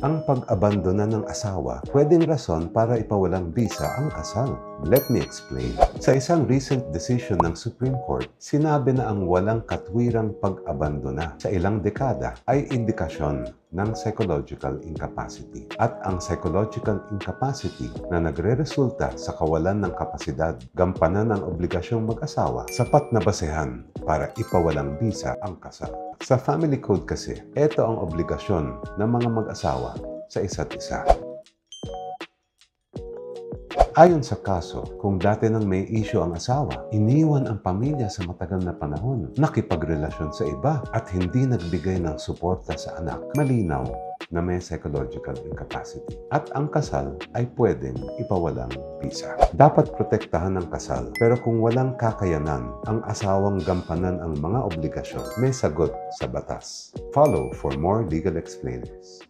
Ang pag-abandona ng asawa pwedeng rason para ipawalang bisa ang kasal. Let me explain. Sa isang recent decision ng Supreme Court, sinabi na ang walang katwirang pag-abandona sa ilang dekada ay indikasyon ng psychological incapacity. At ang psychological incapacity na nagre-resulta sa kawalan ng kapasidad gampanan ang obligasyong mag-asawa, sapat na basehan para ipawalang bisa ang kasal. Sa Family Code kasi, ito ang obligasyon ng mga mag-asawa sa isa't isa. Ayon sa kaso, kung dati nang may issue ang asawa, iniwan ang pamilya sa matagal na panahon, nakipagrelasyon sa iba at hindi nagbigay ng suporta sa anak, malinaw na may psychological incapacity. At ang kasal ay pwedeng ipawalang bisa. Dapat protektahan ang kasal, pero kung walang kakayanan ang asawang gampanan ang mga obligasyon, may sagot sa batas. Follow for more legal explainers.